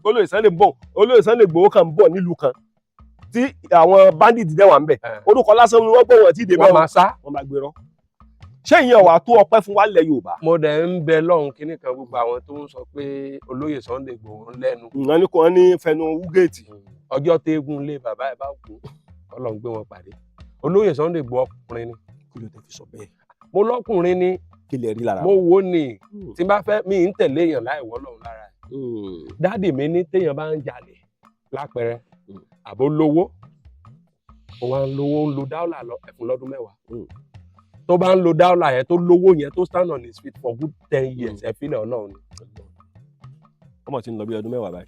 olóyè Sunday Igboho kan ń bọ̀ nílùú kan tí àwọn bandit dẹ̀ wà ń bẹ̀ orúkọ lásán ni wọ́n gbọ́ wọn tí ìdèbẹ̀ wọn máa gbérọ́ ṣé ìyẹn wà tó ọpẹ́ fún wa lẹ̀ Yorùbá. mo dẹ̀ ń bẹ lọ́hùn kínní kan gbogbo àwọn tó ń sọ pé olóyè Sunday Igboho ń lẹ́nu. wọ́n ní kò ní fẹnu wúgẹ́ẹ̀tì. ọjọ́ téégún lé bàbá ẹ̀ bá kú Ọlọ́run gbé wọn pàdé olóyè Sunday Igboho ọkùnrin ni. kí ló tẹ fi sọ bẹ́ẹ̀. mo lọ́kùnrin ni kí lè rí lára mo wo ni tí n bá fẹ́ mi ń tẹ̀lé èèyàn láì wọ́ lọ́hùn lára ẹ̀. dáàdì mi ní téèyàn bá ń jalè lápẹẹrẹ àbó lówó ó wá ń lówó ń lo dáúlà lọ ẹ̀fún lọ́dún 10 tó bá ń lo dáúlà yẹn tó lówó yẹn tó stand on his feet for good 10 years ẹ fílẹ̀ Ọlọ́run ni. ọmọ tí ń lọ bí ọdún 10 báyìí.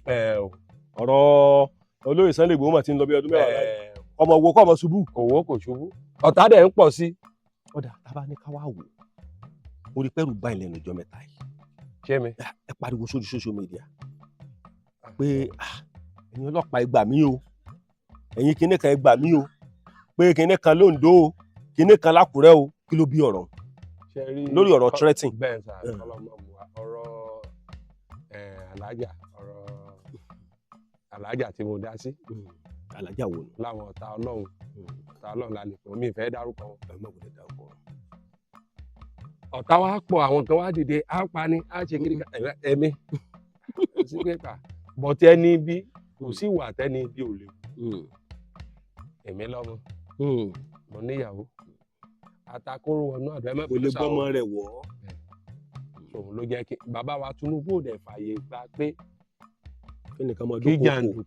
ọ̀rọ̀ olóyè Sunday Igboho mà ti ń lọ bí ọdún 10 báyìí. ọmọ wo kọ́ ọmọ ṣubú. owó kò ṣubú ọ̀tá dẹ̀ ń pọ̀ sí. ọ̀dà tábà ní ká wá wò orí pẹ́rù bá ilẹ̀ ẹnu ìjọ mẹ́ta yìí. ṣé mi. ẹ pariwo sórí social media pé ẹ̀yin ọlọ́pàá ẹ gbà mí o ẹ̀yin kinní kan ẹ gbà mí o pé kinní kan l'Oǹdó o kinní kan l'Ákúrẹ́ o kí ló bí ọ̀rọ̀ lórí ọ̀rọ̀ threatening. bẹ́ẹ̀ sà ọ̀rọ̀ alájà tí mo dá sí. alájà wo ni. láwọn ọ̀tá Ọlọ́run la lè pọ̀ mí ìfẹ́ dárúkọ wọn. ọ̀tá wa pọ̀ àwọn kan wá dìde á pa ni á ṣe kiri ẹ̀mí sí pépà bọ̀tí ẹni bí kò sí ìwà tẹ́ni bí ò lè èmi lọ́mọ mo níyàwó àtakóró wọnú àdó ẹ̀mọ́ kò lè gbọ́mọ rẹ̀ wọ̀ òun ló jẹ́ kí bàbá wa Tinubu ò dẹ̀ fààyè gbà pé kẹ́nìkan máa kí dúnkòkò jàǹdùkú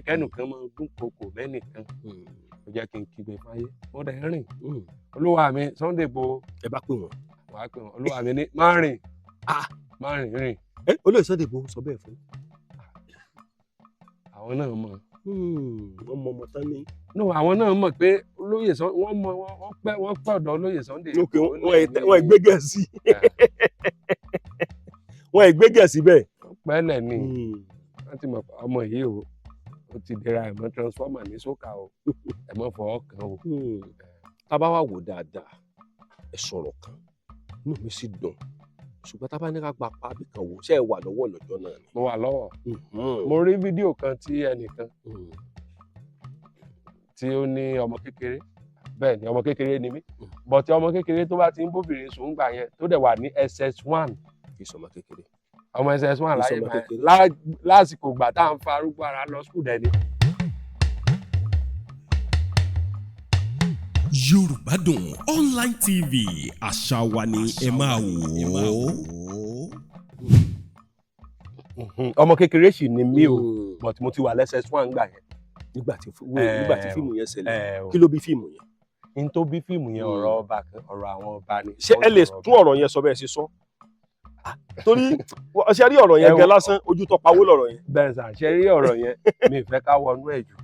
kẹ́nìkan máa dúnkòkò mẹ́nìkan ó jẹ́ kí n kígbe fáyé mo dẹ̀ rìn olúwa mi Sunday Igboho ẹ bá pè wọ́n. wàá pè wọ́n olúwa mi ní má rìn rìn. olóyè Sunday Igboho sọ bẹ́ẹ̀ fún. àwọn náà mọ̀. wọ́n mọ ọmọ tán ní. no àwọn náà mọ̀ pé olóyè wọ́n mọ wọ́n pẹ́ ọ̀dọ̀ olóyè Sunday. ok wọ́n ìgbégẹ̀ sí wọ́n ìgbégẹ̀ sí bẹ́ẹ̀. pẹ́lẹ̀ ni wọ́n ti mọ̀ ọmọ yìí o ó ti dira ẹ̀mọ́ transformer ní sókà o ẹ̀mọ́ fọwọ́ kan o. tá a bá wà wò dáadáa ẹ sọ̀rọ̀ kan inú mi sì dùn ṣùgbọ́n tá a bá ní ká gba pábí kan wò ṣé ẹ wà lọ́wọ́ lọ́jọ́ náà ni. mo wà lọ́wọ́ mo rí fídíò kan tí ẹnìkan tí ó ní ọmọ kékeré bẹ́ẹ̀ ni ọmọ kékeré ni mí bọ̀tí ọmọ kékeré tó bá ti ń bóbìnrin sùn gbà yẹn tó dẹ̀ wà ní SS1 kì í sọmọ kékeré ọmọ SS1 láyé lásìkò gbà tá à ń fa arúgbó ara lọ skul dẹ̀ ni. Yorùbá Dùn Online TV àṣà wa ni ẹ máa wò ó. ọmọ kékeré sì ni mí o but mo ti wà SS1 gbà yẹn. nígbà tí fíìmù yẹn ṣẹlẹ̀ kí ló bí fíìmù yẹn. n tó bí fíìmù yẹn ọ̀rọ̀ àwọn ọba ni. ṣé ẹ lè tún ọ̀rọ̀ yẹn sọ bẹ́ẹ̀ ṣe sọ torí ṣe rí ọ̀rọ̀ yẹn gẹ lásán ojú tó pawó lọ̀rọ̀ yẹn. bẹ́ẹ̀ sà ṣe rí ọ̀rọ̀ yẹn mi ì fẹ́ ká wọnú ẹ̀ jù.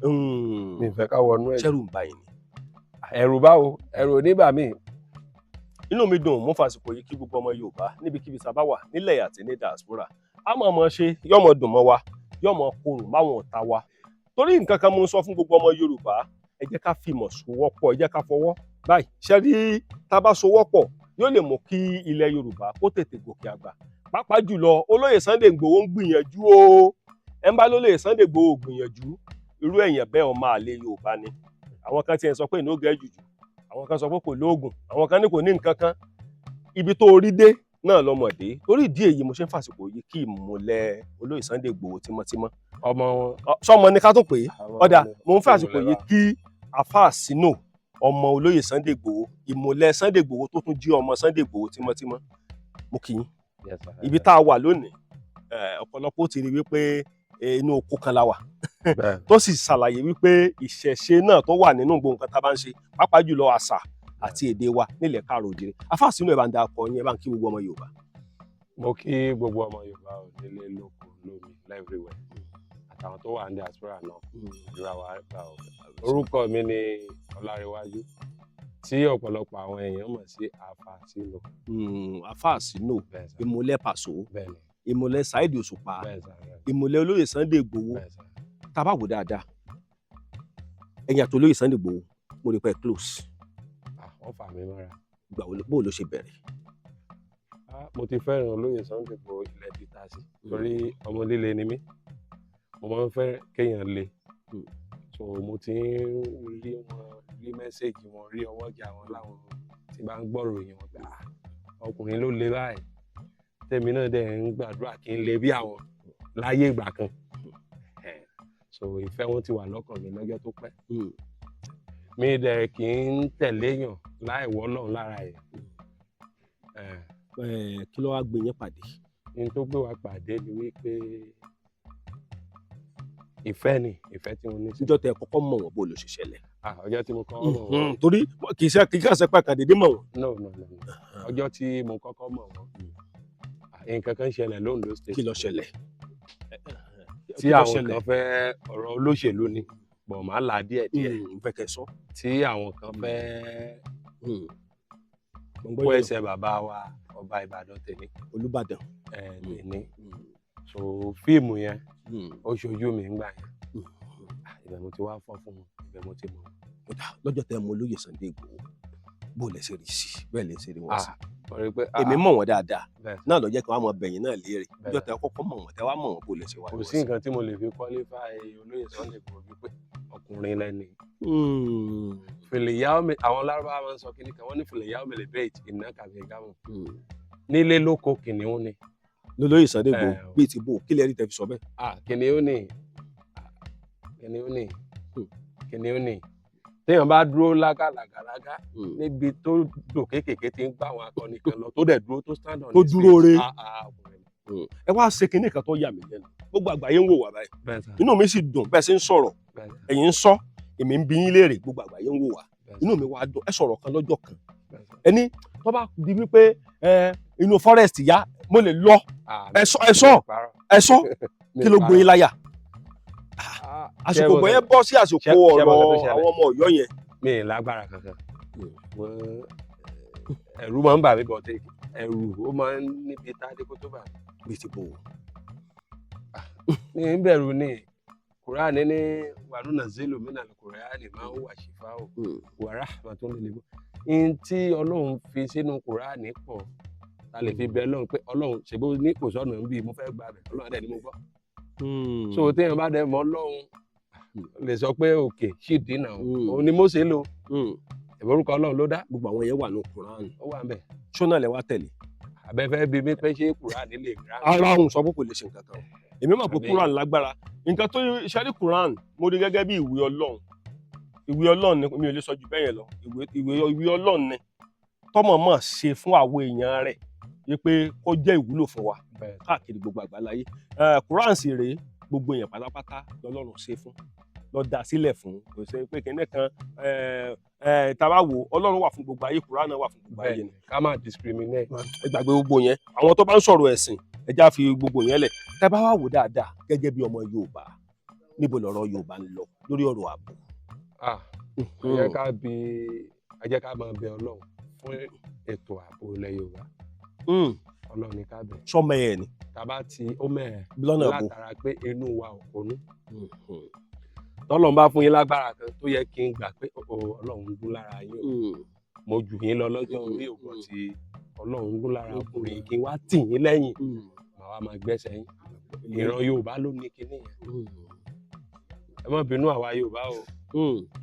mi ì fẹ́ ká wọnú ẹ̀ jù. ṣẹ́rù ń bá yìí ni. ẹ̀rù báwo ẹ̀rù oníbà mi. inú mi dùn mo fàsìkò yìí kí gbogbo ọmọ Yorùbá níbikíbi tá a bá wà nílẹ̀ àti ní diaspora a máa mọ ṣe yọmọ dùn mọ́ wa yọmọ korùn máwọn ọ̀tá wa torí nǹkan kan mo ń sọ fún gbogbo ọmọ Yorùbá ẹ jẹ́ ká fìmọ̀ sowọ́pọ̀ ẹ jẹ́ ká fọwọ́ báyìí ṣe rí tá a bá sowọ́pọ̀ yóò lè mú kí ilẹ̀ Yorùbá kó tètè gòkè àgbà pàápàá jùlọ olóyè Sunday Igboho ń gbìyànjú o ẹ ń bá lólóyè Sunday Igboho gbìyànjú irú èèyàn bẹ́ẹ̀ ọmọ àlè Yorùbá ni àwọn kan tiẹ̀ sọ pé ìnógẹ̀ jùjù àwọn kan sọ pé kò lóògùn àwọn kan ní kò ní nǹkan kan ibi tó rí dé náà lọmọdé torí ìdí èyí mo ṣe ń fàsìkò yìí kí ìmùlẹ̀ olóyè Sunday Igboho tímọ́tímọ́ ọmọ wọn sọmọ ní ká tó pé ọ̀dà mo ń fàsìkò yìí kí àfáà Sino ọmọ olóyè Sunday Igboho ìmùlẹ̀ Sunday Igboho tó tún jí ọmọ Sunday Igboho tímọ́tímọ́ mo kì í ibi tá a wà lónìí ọ̀pọ̀lọpọ̀ ti rí wípé inú oko kan la wà tó sì ṣàlàyé wípé ìṣẹ̀ṣe náà tó wà nínú gbogbo nǹkan tá a bá ń ṣe pàápàá jùlọ àṣà àti èdè wa nílẹ̀ káàrọ̀ òjìrè àfáà Sino ẹ̀ bá ń da akọ yẹn ẹ̀ bá ń kí gbogbo ọmọ Yorùbá. mo kí gbogbo ọmọ Yorùbá ò nílé lóko lómi everywhere àtàwọn tó wà ní diaspora náà ìdúrà wa gbà ọ. orúkọ mi ni Ọlárẹ̀wájú tí ọ̀pọ̀lọpọ̀ àwọn èèyàn mọ̀ sí àfáà Sino. àfáà Sino ìmùlẹ̀ Pàṣọ bẹ́ẹ̀ni ìmùlẹ̀ Saheed Òṣùpá ìmùlẹ̀ olóyè Sunday Igboho tá a bá wò dáadáa ẹ̀yìn àti olóyè Sunday Igboho mo rí pé close. wọ́n fà mí mọ́ra. ìgbà wo bó ló ṣe bẹ̀rẹ̀. mo ti fẹ́ràn olóyè Sunday Igboho ilẹ̀ ti ta sí torí ọmọ líle ni mí mo máa ń fẹ́ kéèyàn le so mo ti ń rí mẹ́sẹ̀gì wọn rí ọwọ́jà wọn láwọn tí bá ń gbọ́rò yẹn wọn gbà ọkùnrin ló le báyìí tèmi náà dẹ̀ ń gbàdúrà kí n le bí àwọn láyé ìgbà kan so ìfẹ́ wọn ti wà lọ́kàn mi lọ́jọ́ tó pẹ́ mi dẹ̀ kì í tẹ̀lé èèyàn láì wọ́ Ọlọ́run lára ẹ̀. Kí ló wá gbé yín pàdé? ní tó gbé wa pàdé ni wípé ìfẹ́ tí mo ní sí. Níjọ́ tẹ kọ́kọ́ mọ̀ wọ́n bó ló ṣe ṣẹlẹ̀. Ọjọ́ tí mo kọ́kọ́ mọ̀ wọ́n. Torí kì í ṣe pé kàn dédé mọ̀ wọ́n. No. Ọjọ́ tí mo kọ́kọ́ mọ̀ wọ́n nǹkan kan ṣẹlẹ̀ l'Ondo State. Kí ló ṣẹlẹ̀? Tí àwọn kan fẹ́ ọ̀rọ̀ olóṣèlú ni bọ̀ máa là díẹ̀. Fẹ́ kẹ́ sọ. Tí àwọn kan fẹ́ kó ẹsẹ̀ bàbá wa ọba Ìbàdàn tèmi. Olúbàdàn. Tèmi. So fíìmù yẹn ó ṣojú mi ńgbà yẹn ibẹ̀ mo ti wá fọ́ fún wọn ibẹ̀ mo ti mọ̀. Lọ́jọ́ tẹ mọ olóyè Sunday Igboho bó lẹ ṣe rí sí bẹ́ẹ̀ lẹ ṣe rí wọn sí. Èmi mọ̀ wọ́n dáadáa náà ló jẹ́ kí wọ́n mọ bẹ̀yìn náà léèrè lọ́jọ́ tẹ kọ́kọ́ mọ̀ wọ́n tẹ wá mọ̀ wọ́n bó lẹ ṣe wá. Kò sí nǹkan tí mo lè fi qualify olóyè Sunday Igboho wípé ọkùnrin lẹ́ni. Fìlìyàwó mi àwọn Lárúbáwá máa ń sọ kíní kan wọ́n ní fìlìyàwó mi lè bẹ́ẹ̀ iná kàbí gámù nílé lóko kìnìún ni. Lolóyè Sunday Igboho bíi ti bò kí lẹ rí tẹ fi sọ bẹ́ẹ̀. Kìnìún ni téèyàn bá dúró lágàlàgàlágà níbi tó dò kéékèèké tí ń gbà àwọn akọni kan lọ tó dẹ̀ dúró tó stand on his feet. Tó dúró re. Ẹ wá ṣe kinní kan tó yà mí lẹ́nu gbogbo àgbáyé ń wò wá báyìí inú mi sì dùn bẹ́ẹ̀ ṣe ń sọ̀rọ̀ ẹ̀yin ń sọ èmi ń bi yín léèrè gbogbo àgbáyé ń wò wá inú mi wá dùn ẹ sọ̀rọ̀ kan lọ́jọ́ kan ẹni tó bá di wípé inú forest yá mo lè lọ ẹ sọ kí ló gbé yín láyà àsìkò bọ̀yẹn bọ́ sí àsìkò ọ̀rọ̀ àwọn ọmọ Ọ̀yọ́ yẹn. Mi ì lágbára kankan ẹ̀rù máa ń bà mí bọ̀tẹ́ ẹ̀rù ó máa ń níbi táde kó tó bà mí. Bí ti bò ó. Mi ń bẹ̀rù ní Kùránì ní wàlúùnà zélò mí nàlẹ́ Kùránì máa ń wà ṣìfà ó wàrà àmàtó lè lébó. Ihun tí Ọlọ́run fi sínú Kùránì pọ̀ ta lè fi bẹ Ọlọ́run pé Ọlọ́run ṣèbó ní kò sọ́nà ń bí mo fẹ́ gbà bẹ̀ Ọlọ́run dẹ̀ ni mo gbọ́. So téèyàn bá dẹ̀ mọ̀ Ọlọ́run lè sọ pé òkè ṣìdí náà òun ni Mósè lò ìborúkọ Ọlọ́run ló dá. Gbogbo àwọn yẹn wà ní Kùránì. Ó wà ń bẹ̀. Ṣọ́nà lẹ wá tẹ̀lé. Abẹ́fẹ́ bí mi pé ṣé Kùránì lè gbà. Ara òun sọ pé kò lè ṣe nǹkan kan. Èmi mọ̀ pé Kùránì lágbára. Nǹkan tó ṣe rí Kùránì mo rí gẹ́gẹ́ bí ìwé Ọlọ́run. Ìwé Ọlọ́run ni mi ò lè sọ jù bẹ́ẹ̀ yẹn lọ. Ìwé Ọlọ́run ni tọ́mọ̀ mọ̀ ṣe fún àwọn èèyàn rẹ̀ wípé kó jẹ́ ìwúlò fún wa káàkiri gbogbo àgbáláyé. Kùránì sì rèé gbogbo èèyàn pátápátá lọ́lọ́run ṣe fún lọ dá sílẹ̀ fún kò ṣe pé kíní kan tàbá wo Ọlọ́run wà fún gbogbo ayé Kùránì náà wà fún gbogbo ayé ni. Ká má discriminate. Ẹ gbàgbé gbogbo yẹn àwọn tó bá ń sọ̀rọ̀ ẹ̀sìn ẹ já fi gbogbo yẹn lẹ̀ tàbá wà wò dáadáa gẹ́gẹ́ bí ọmọ Yorùbá níbo lọ̀rọ̀ Yorùbá ń lọ lórí ọ̀rọ̀ ààbò. Ẹ jẹ́ ká máa bẹ Ọlọ́run fún ètò ààbò ilẹ̀ Yorùbá. Ọlọ́run ní ká bẹ̀. Sọ́mọ ẹ̀ ni. Tàbá tí ó mẹ́ẹ̀ lọ́nà ààbò látara pé inú wa ò kónú. Tọ́lọ́run bá fún yín lágbára kan tó yẹ kí n gbà pé Ọlọ́run ń gún lára yín o. Mo jù yín lọ lọ́jọ́ orí ògùn tí Ọlọ́run ń gún lára ọkùnrin kí n wá tì yín lẹ́yìn. Màá wá máa gbẹ́sẹ̀ yín. Ìran Yorùbá ló ní kinní yẹn. Ẹ má bínú àwa Yorùbá o.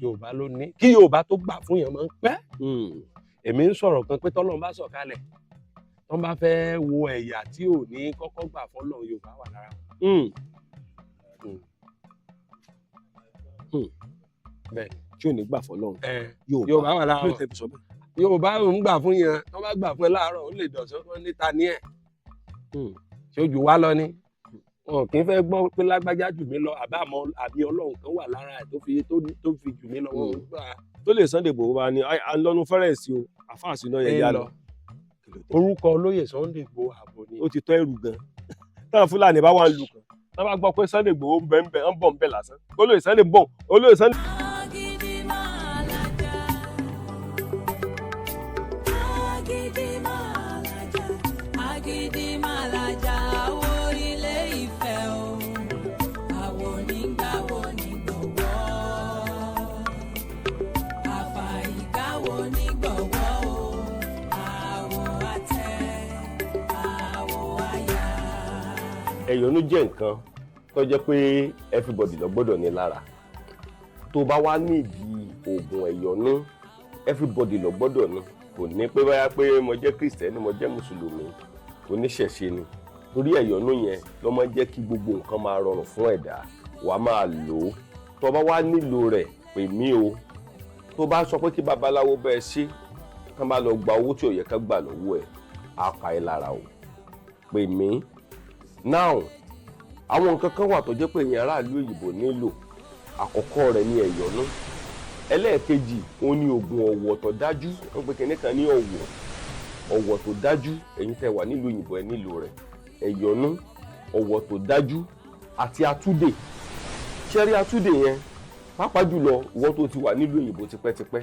Yorùbá ló ní. Kí Yorùbá tó gbà fún yẹn máa ń pẹ́. Èmi ń sọ̀rọ̀ kan pé tọ́lọ́run bá sọ̀kalẹ̀ tọ́n bá fẹ́ wo ẹ̀yà tí ò ní kọ́kọ́ gbà fọ́lọ́run Yorùbá wà lára wọn. Bẹ́ẹ̀ tí ò ní gbà fọ́lọ́run Yorùbá wà lára wọn. Yorùbá ò ń gbà fún yẹn tọ́n bá gbà fún ẹ láàárọ̀ ó lè dọ̀sán fún níta ní ẹ̀. Ṣé ojú wa lọ ni wọn kì í fẹ́ gbọ́ pé lágbájá jù mí lọ àbí Ọlọ́run kan wà lára ẹ̀ tó fi jù mí lọ wọn gbà. Tó lè Sunday Igboho wa ni à ń lọ́nu fẹ́rẹ̀ẹ́sì o àfáàsì náà yẹ yá lọ. Orúkọ olóyè Sunday Igboho ààbò ni. Ó ti tọ́ ẹrù gan. Táwọn Fúlàní bá wà ń lù kan tá bá gbọ́ pé Sunday Igboho ń bọ̀ ń bẹ̀ lásán olóyè Sunday bọ̀ olóyè Sunday. Ẹ̀yọ́nú jẹ́ nǹkan tó jẹ́ pé everybody ló gbọ́dọ̀ ní lára. Tó bá wá nídìí oògùn ẹ̀yọ̀nú everybody ló gbọ́dọ̀ ní. Kò ní pé báyà pé mo jẹ́ Kristẹni mo jẹ́ Mùsùlùmí oníṣẹ̀ṣe ni. Torí ẹ̀yọ̀nú yẹn ló máa ń jẹ́ kí gbogbo nǹkan máa rọrùn fún ẹ̀dá. Wàá máa lò ó. Tó bá wá nílò rẹ̀ pè mí o. Tó bá sọ pé kí babaláwo bẹ́ẹ̀ ṣe kán bá lọ gba owó tí ò yẹ ká gbà lọ́wọ́ ẹ̀ á pa ẹ́ lára o. Pè mí. Now àwọn nǹkan kan wà tó jẹ́ pé ìyẹn aráàlú òyìnbó nílò. Àkọ́kọ́ rẹ̀ ni ẹ̀yọ̀nú. Ẹlẹ́ẹ̀kejì òun ni oògùn ọ̀wọ̀ tó dájú. Wọ́n pe kinní kan ní ọ̀wọ̀ tó dájú. Ẹ̀yin tẹ́ wà nílùú òyìnbó ẹ nílò rẹ̀. Ẹ̀yọ̀nú, ọ̀wọ̀ tó dájú àti atúdè. Ṣẹ́rí atúdè yẹn pàápàá jùlọ ìwọ tó ti wà nílùú òyìnbó tipẹ́tipẹ́.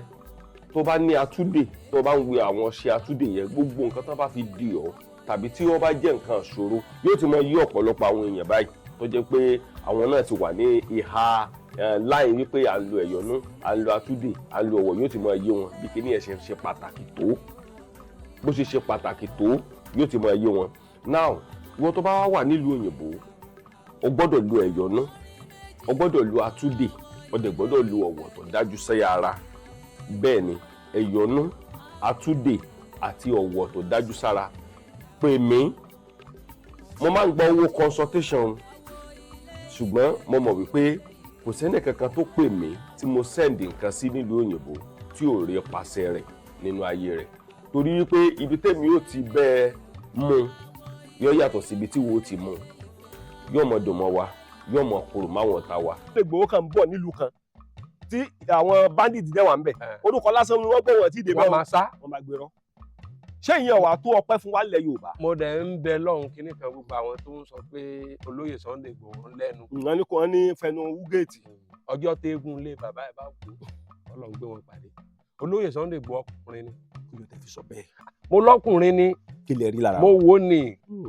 Tó bá ní atúdè tó bá ń wẹ àwọn ọṣẹ atúdè yẹn gbogbo nǹkan tó bá fi dì ọ́ tàbí tí wọ́n bá jẹ́ nǹkan ìṣòro yóò ti mọ yí ọ̀pọ̀lọpọ̀ àwọn èèyàn báyìí tó jẹ́ pé àwọn náà ti wà ní ìhà láì wípé à ń lo ẹ̀yọ̀nú à ń lo atúdè à ń lo ọ̀wọ̀ yóò ti mọ yé wọn bí kíní ẹ̀ ṣe pàtàkì tó bó ṣe pàtàkì tó yóò ti mọ yé wọn. Now ìwọ tó bá wà nílùú òyìnbó o gbọ́dọ̀ lo ẹ̀yọ̀nú o gbọ́dọ̀ lo atúdè o dẹ̀ gbọ́dọ̀ lo ọ̀wọ̀ tó dájú sẹ́yà ara. Bẹ́ẹ̀ ni ẹ̀yọ̀nú atúdè àti ọ̀wọ̀ tó dájú sára. Pè mí. Mo máa ń gba owó consultation ṣùgbọ́n mo mọ̀ wípé kò sẹ́ni kankan tó pè mí tí mo send nǹkan sí nílùú òyìnbó tí ò rí pàṣẹ rẹ̀ nínú ayé rẹ̀ torí wípé ibi tèmi ò ti bẹ́ẹ̀ mú yóò yàtọ̀ sí ibi tí wo ti mú yóò mọ̀ dùn mọ́ wa yóò mọ̀ kúrò máwọn ta wa. Ìgbòho kan bọ̀ nílùú kan tí àwọn bandits dẹ̀ wà ń bẹ̀ orúkọ lásán ni wọ́n gbọ́ wọn tí ìdè wọ́n máa sá wọ́n máa gbérọ́. Ṣé ìyẹn wà tó ọpẹ́ fún wa lẹ̀ Yorùbá? mo dẹ̀ ń bẹ lọ́hùn kínní kan gbogbo àwọn tó ń sọ pé olóyè Sunday Igboho lẹ́nu. wọ́n ní kò ní fẹnu wúgẹ́ẹ̀tì. ọjọ́ téégún lé bàbá ẹ̀ bá kú Ọlọ́run gbé wọn pàdé. olóyè Sunday Igboho ọkùnrin ni. kí ló tẹ́ fi sọ bẹ́ẹ̀? mo lọ́kùnrin ni. kí lè rí lára mo wo ni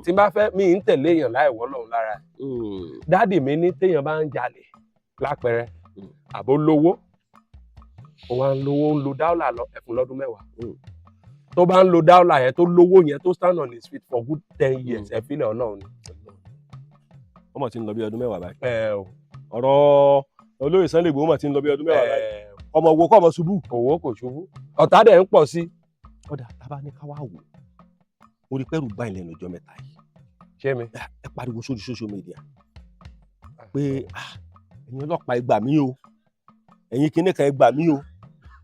tí n bá fẹ́ mi ń tẹ̀lé èèyàn láì wọ́ lọ́hùn lára. dáàdì mi ní téèyàn bá ń jalè lápẹẹrẹ àbó lówó òun à ń lówó ń lo dáúlà lọ ẹ̀fún lọ́dún 10. tó bá ń lo dáúlà yẹn tó lówó yẹn tó stand on his feet for good 10 years ẹ fílẹ̀ Ọlọ́run ni. ọmọ tí ń lọ bí ọdún 10 báyìí. ọ̀rọ̀ olóyè Sunday Igboho mà ti ń lọ bí ọdún 10 báyìí. ọmọ wo kọ́ ọmọ ṣubú. owó kò ṣubú ọ̀tá dẹ̀ ń pọ̀ sí. ọ̀dà tábà ní ká wá wò orí pẹ́rù báyìí lẹ́nu ọjọ́ mẹ́ta yìí. ṣé mi. ẹ pariwo sórí social media pé ẹ̀yin ọlọ́pàá ẹ gbà mí o ẹ̀yin kinní kan ẹ gbà mí o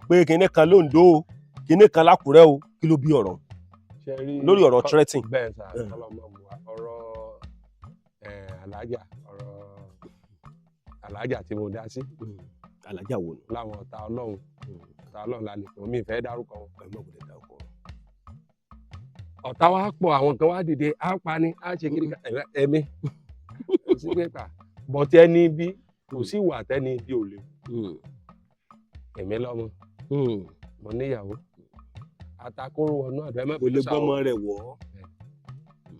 pé kinní kan l'Oǹdó o kinní kan l'Ákúrẹ́ o kí ló bí ọ̀rọ̀ lórí ọ̀rọ̀ threatening. bẹ́ẹ̀ sà ọ̀rọ̀ alájà tí mo dá sí. alájà wo ni. láwọn ọ̀tá Ọlọ́run lálẹ́ kan mi ìfẹ́ dárúkọ wọn. ẹ má wọlé dárúkọ wọn. ọ̀tá wa pọ̀ àwọn kan wá dìde á pa ni á ṣe kiri ẹ̀mí sí pépà bọ̀tí ẹni bí kò sí ìwà tẹ́ni bí ò lè èmi lọ́mọ mo níyàwó atakóró wọnú àdó ẹ má kò lè gbọ́mọ rẹ̀ wọ̀ ọ́.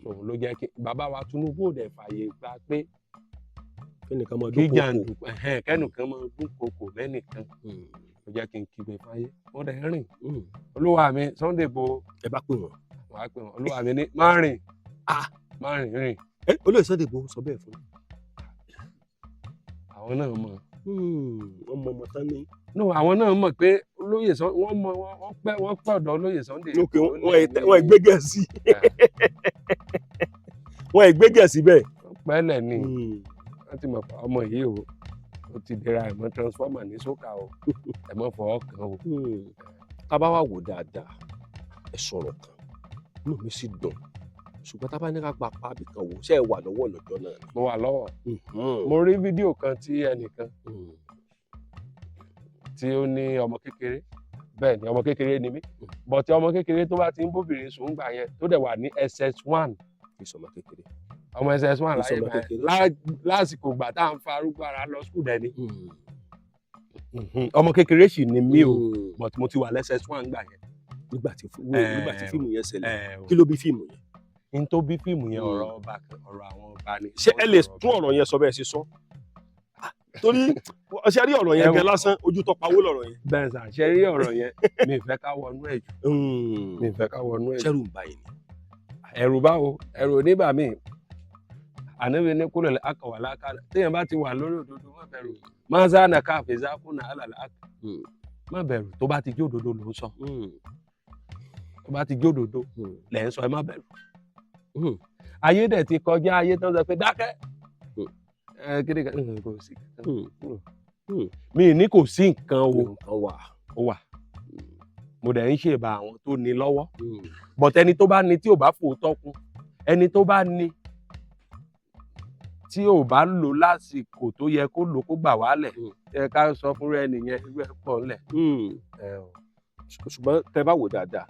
òun ló jẹ́ kí bàbá wa Tinubu ò dẹ̀ fààyè gbà pé kẹ́nìkan máa dún kókò kẹ́nìkan máa dún kókò lẹ́nìkan ó jẹ́ kí n kígbe fáyé wọ́n dẹ̀ rìn olúwa mi Sunday Igboho ẹ bá pè wọ́n. wọ́n á pè wọ́n olúwa mi ní má rìn rìn. olóyè Sunday Igboho sọ bẹ́ẹ̀ fún mi. àwọn náà mọ̀. wọ́n mọ ọmọ tán ní. no àwọn náà mọ̀ pé olóyè wọ́n mọ̀ wọ́n pẹ́ ọ̀dọ̀ olóyè Sunday. lókè wọ́n ìgbégẹ̀ sí wọ́n ìgbégẹ̀ síbẹ̀. pẹ́lẹ̀ ni wọ́n ti mọ̀ pé ọmọ yìí ó ti dira ẹ̀mọ́ transformer ní sókà o ẹ̀mọ́ fọwọ́ kan o. tá bá wà wò dáadáa ẹ sọ̀rọ̀ kan inú mi sì dùn ṣùgbọ́n tá bá ní ká gba pábì kan wò ṣe é wà lọ́wọ́ lọ́jọ́ náà. mo wà lọ́wọ́ mo rí fídíò kan tí ẹnìkan tí ó ní ọmọ kékeré bẹ́ẹ̀ ni ọmọ kékeré ni mí bọ̀tí ọmọ kékeré tó bá ti ń bóbìnrin sùn gbà yẹn tó dẹ̀ wà ní SS1 ìsọmọ kékeré ọmọ SS1 láyé lásìkò gbà tá à ń fa arúgbó ara lọ skul dẹni ọmọ kékeré sì ni mí o but mo ti wà lẹ́sS1 gbà yẹn. nígbà tí fíìmù yẹn ṣẹlẹ̀ kí ló bí fíìmù yẹn. n tó bí fíìmù yẹn ọ̀rọ̀ àwọn ọba ni. ṣé ẹ lè tún ọ̀rọ̀ yẹn sọ bẹ́ẹ̀ ṣe sọ torí ṣe rí ọ̀rọ̀ yẹn gẹ́ lásán ojú tó pawó lọ̀rọ̀ yẹn. bẹ́ẹ̀ sà ṣe rí ọ̀rọ̀ yẹn mi fẹ́ ká wọnú ẹ̀ jù mi fẹ́ ká wọnú ẹ̀ jù. ṣẹ́rù ń bá yìí ni. ẹ̀rù báwo ẹ̀rù oníbà mi ànábi ní kúrò akọ̀wàlá kálá téèyàn bá ti wà lórí òdodo má bẹ̀rù máa sá nà káàfin zákúnà àlàlà má bẹ̀rù tó bá ti jó òdodo ló ń sọ tó bá ti jó òdodo lẹ̀ ń sọ ẹ má bẹ̀rù ayé dẹ̀ ti kọjá ayé tán sọ pé dákẹ́ kéde kan kò sí mi ní kò sí nǹkan ó wà mo dẹ̀ ń ṣèbà àwọn tó ní lọ́wọ́ bọ̀t ẹni tó bá ní tí ò bá fòótọ́ kún ẹni tó bá ní tí ò bá lò lásìkò tó yẹ kó lò kó gbà wálẹ̀ ẹ ká sọ fúnra ẹni yẹn irú ẹ pọ̀ ńlẹ̀. ṣùgbọ́n tẹ bá wò dáadáa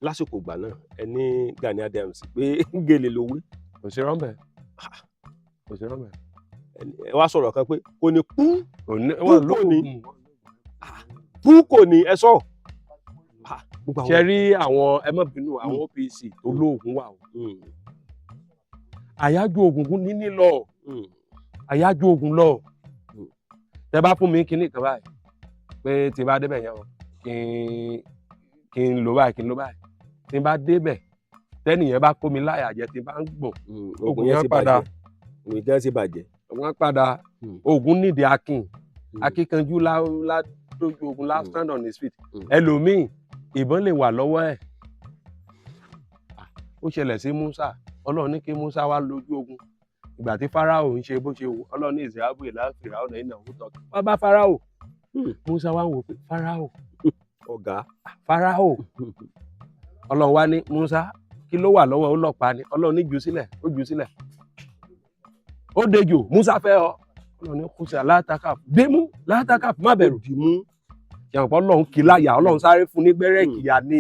lásìkò ìgbà náà ẹni Gani Adams pé gèlè ló wí. kò sí rọ́mbẹ̀ ẹ wá sọ̀rọ̀ kan pé kò ní kú kò ní ẹ sọ. ṣe rí àwọn ẹ má bínú àwọn OPC tó lóògùn wà o àyájọ́ oògùn ní nílọ àyájọ́ oògùn lọ tẹ bá fún mi kinní kan báyìí pé tí bá débẹ̀ yẹn o kí n lò báyìí tí n bá débẹ̀ tẹ́nìyẹn bá kó mi láyà jẹ tí n bá ń gbọ̀n oògùn yẹn padà wọ́n padà oògùn nídìí akíkanjú ládójú oògùn last stand on his feet ẹlòmíì ìbọn lè wà lọ́wọ́ ẹ̀ ó ṣẹlẹ̀ sí Musa Ọlọ́run ní kí Musa wá lójú ogun ìgbà tí Fáráò ń ṣe bó ṣe wù Ọlọ́run ní ìsìláàbù ìlàáfíà ọ̀nà ìnáwó tọ́kì wọ́n bá Fáráò Musa wá ń wò pé Fáráò ọ̀gá Fáráò Ọlọ́run wá ní Musa kí ló wà lọ́wọ́ ó lọ́pàá ni Ọlọ́run ní jù sílẹ̀ ó dejò Musa fẹ́ ọ Ọlọ́run ní kùsà látàkàp má bẹ̀rù dìmú yàǹpọ̀ Ọlọ́run kì í láyà Ọlọ́run sáré fún ní gbẹ́rẹ́ ìkìyà ní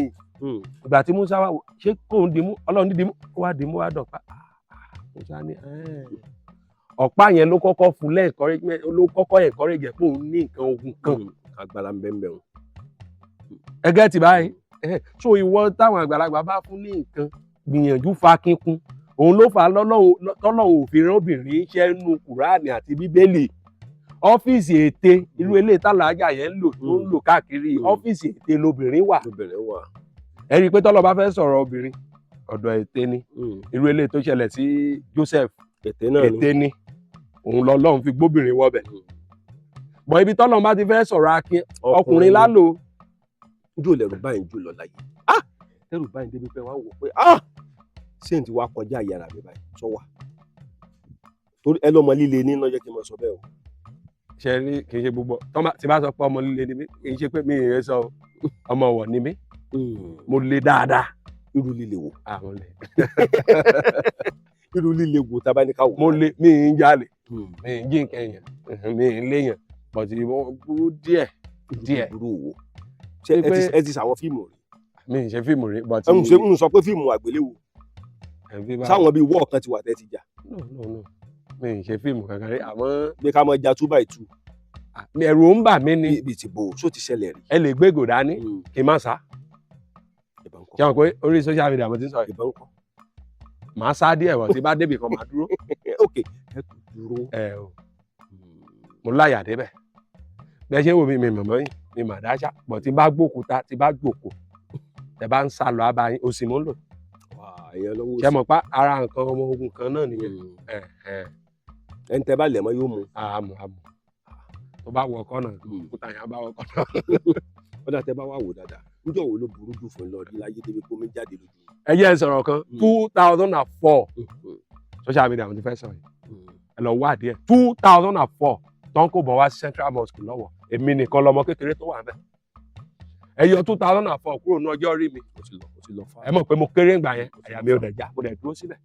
ìgbà tí Musa wá ṣé kò ń dìmú Ọlọ́run ní dìmú ó wá dìmú wá dọ̀pá Musa ní ọ̀pá yẹn ló kọ́kọ́ fún ló kọ́kọ́ encourage pé òun ní nǹkan ogun kan agbára ń bẹ́ẹ̀ bẹ́ẹ̀ ẹgẹ́ ti báyìí so ìwọ táwọn àgbàlagbà bá fún ní nǹkan gbìyànjú fa kíkún òun ló fà á tọ́lọ́run òfin obìnrin iṣẹ́ nínú Kùránì àti Bíbélì ọ́fíìsì ète irú ilé tálàájà yẹn ń lò tó ń lò káàkiri ọ́fíìsì ète lobìnrin wà ẹ rí i pé tọ́lọ́ bá fẹ́ sọ̀rọ̀ obìnrin ọ̀dọ̀ ète ni irú ilé tó ṣẹlẹ̀ sí Joseph ète ni òun lọ́lọ́run fi gbóbìnrin wọbẹ̀ bọ̀ ibi tọ́lọ́run bá ti fẹ́ sọ̀rọ̀ akin ọkùnrin lálò jù lẹ́rù báyìí jù lọ láyé lẹ́rù báyìí débi pé wọ́n wò pé ṣé n ti wá kọjá yàrá mi báyìí sọ wà torí ẹ lọ́mọ líle ní lọ́jọ́ kí n mọ̀ sọ bẹ́ẹ̀ o. ṣe rí kì í ṣe gbogbo tí bá sọ pé ọmọ líle ni mí kì í ṣe pé mi ìrẹ sọ ọmọ wọ̀ ni mí mo le dáadáa. irú líle wo. àwọn lè. irú líle wo tábà ní ká wò. mo le mi ń jalè mi ń jí nǹkan èèyàn mi ń léèyàn bọ̀dì mo burú díẹ̀. burú wo ṣé ẹ ti ṣàwọn fíìmù rí. mi ń ṣe fíìmù rí bọ̀dì. ń sọ pé fíìmù àgbéléwò sáwọn bíi wọ́ọ̀ kan ti wà tẹ́ ti jà. no mi ń ṣe fíìmù kankan rí àmọ́. bí ká mọ ja 2x2. ẹ̀rù ń bà mí ni. ibi tí bò só ti ṣẹlẹ̀ rí. ẹ lè gbégò dání kí n má sá. ṣé wọn pé orí social media mo ti sọ ìbọn kọ. màá sá díẹ̀ wọ̀ tí bá débì kan máa dúró. ok ẹ kò dúró. mo láyà débẹ̀ bẹ́ẹ̀ ṣé wo mi mọ̀mọ́ yìí mi mà dáṣà bọ̀ tí bá gbókúta tí bá gbòkó tẹ bá ń sá lọ abayín òsì mò ń lò. ṣe mọ̀ pa ara nǹkan ọmọ ogun kan náà nìyẹn. ẹni tẹ bá lẹ̀ mọ́ yóò mú. àmọ́ tó bá wọ ọkọ náà kúta yẹn bá wọ ọkọ náà. ó dà tẹ bá wà wò dáadáa níjọ́ wo ló burú jù fún lọ́ọ̀dí láyé débi kó mi jáde lójú. ẹ jẹ́ sọ̀rọ̀ kan 2004 social media mo ti fẹ́ sọ̀rọ̀ yìí ẹ lọ wá díẹ̀ 2004 tó ń kó bọ̀ wá sí Central Mosque lọ́wọ́ èmi nìkan lọmọ kékeré tó wà ń bẹ̀. ẹ yọ 2004 kúrò ní ọjọ́ rí mi ẹ mọ̀ pé mo kéré ńgbà yẹn àyà mi ò dẹ̀ já mo dẹ̀ dúró síbẹ̀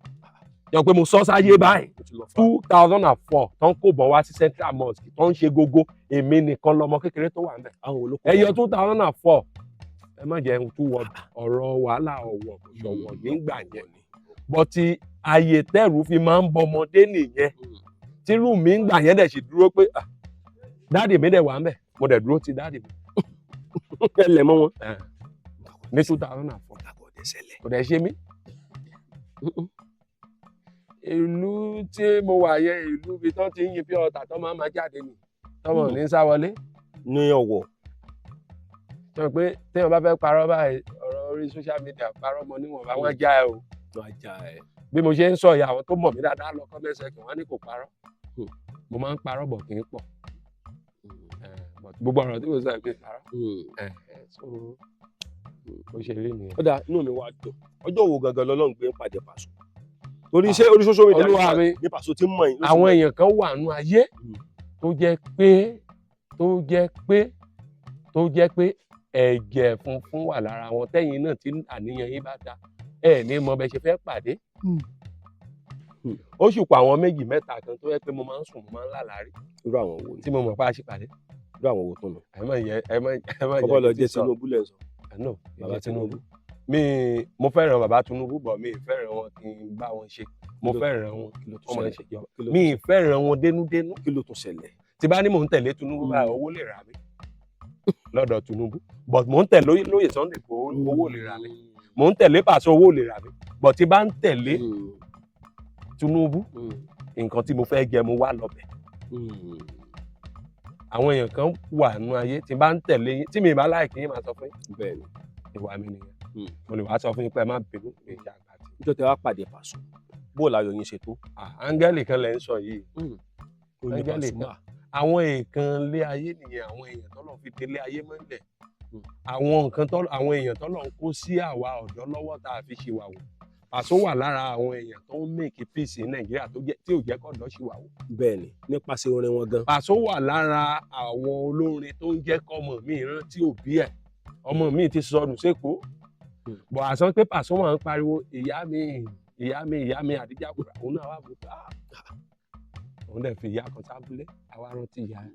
yọ pé mo sọ sáyé báyìí 2004 tó ń kó bọ̀ wá sí Central Mosque tó ń ṣe gógó èmi nìkan lọmọ kékeré tó wà ń bẹ̀. ẹ yọ 2004 ẹ má jẹ́ ń tú ọ̀rọ̀ wàhálà ọ̀wọ̀ ṣọ̀wọ̀ nígbà yẹn bọ́tí ààyè tẹ́rù fi máa ń bọmọdé nìyẹn tírú mi ń gbà yẹn dẹ̀ sì dúró pé dáàdì mi dẹ̀ wà ń bẹ̀ mo dẹ̀ dúró ti dáàdì mi. ẹ lẹ̀ mọ́ wọn. ní 2004 kò dẹ̀ ṣe mí. ìlú tí mo wà yẹn ìlú bí tán ti ń yin pure water tó máa jáde nì tọmọ ní sá wọlé. ní Ọ̀wọ̀. sọ pé téèyàn bá fẹ́ parọ́ báyìí ọ̀rọ̀ orí social media parọ́ mọ́ níwọ̀n bá wọ́n já ẹ o. bí mo ṣe ń sọ ìyá àwọn tó mọ̀ mí dáadáa lọ comment section wọ́n ní kò parọ́ mo máa ń parọ́ bọ̀ kì í pọ̀ gbogbo ọ̀rọ̀ tí mo sọ ẹ̀ pé parọ́ so bó ṣe rí nìyẹn. ó dáa inú mi wá dùn ọjọ́ wo gangan lọ́lọ́run gbé ń pàdé Paso torí iṣẹ́ orí social media Olúwa mi, ní Paso tí ń mọ̀ yín. àwọn èèyàn kan wà nú ayé tó jẹ́ pé ẹ̀jẹ̀ funfun wà lára wọn tẹ́yìn náà tí àníyàn yín bá da ẹ̀ ní mọ bẹ́ẹ̀ ṣe fẹ́ pàdé. ó sì pa àwọn méjì mẹ́ta kan tó yẹ pé mo máa ń sùn mo máa ń lálàárí irú àwọn wo ni tí mo mọ̀ pé a ṣe pàdé. irú àwọn wo tó nù. ẹ má jẹ́ kọ́kọ́ lọ jẹ́ Tinubu lẹ́ sọ. no bàbá Tinubu. mo fẹ́ràn bàbá Tinubu bọ̀ mi ì fẹ́ràn wọn kí n bá wọn ṣe mo fẹ́ràn wọn wọ́n máa ń ṣèjọba mi ì fẹ́ràn wọn dénúdénú. kí ló tún ṣẹlẹ̀. tí bá ní mò ń tẹ̀lé Tinubu báyìí owó lè rà mí lọ́dọ̀ Tinubu but mò ń tẹ̀lé lóyè Sunday kó owó lè rà mí mò ń tẹ̀lé Paso owó lè rà mí but tí bá ń tẹ̀lé Tinubu nǹkan tí mo fẹ́ jẹ mo wá lọ́bẹ̀. àwọn èèyàn kan wà nínú ayé tí bá ń tẹ̀lé yín tí mi bá láìkí yín máa sọ fún yín. bẹ́ẹ̀ ni ìwà mi nìyẹn mo lè wá sọ fún yín pé ẹ má bínú ìjà àgbà tí. níjọ́ tẹ wá pàdé Paso bó láyọ̀ yín ṣe tó. áńgẹ́lì kan lẹ́ ń sọ yìí áńgẹ́lì kan àwọn èèkàn lé ayé nìyẹn àwọn èèyàn tọ́lọ̀ fi délé ayé mọ́lẹ̀ àwọn èèyàn tọ́lọ̀ ń kó sí àwa ọ̀dọ́ lọ́wọ́ tá a fi ṣìwàwò. Paso wà lára àwọn èèyàn tó ń make peace ní Nàìjíríà tí ò jẹ́ kọ́dọ̀ ṣìwàwò. bẹ́ẹ̀ ni nípasẹ̀ orin wọn gan. Paso wà lára àwọn olórin tó ń jẹ́ kọ́mọ mi rántí òbí ẹ̀ ọmọ mi ti sọnù sékòó bọ̀ àsán pé Paso máa ń pariwo ìyá mi Àdíjà Kúrà òun náà wà bùkà òun dẹ̀ fi ìyá kan sábúlé àwa rántí ìyá ẹ̀.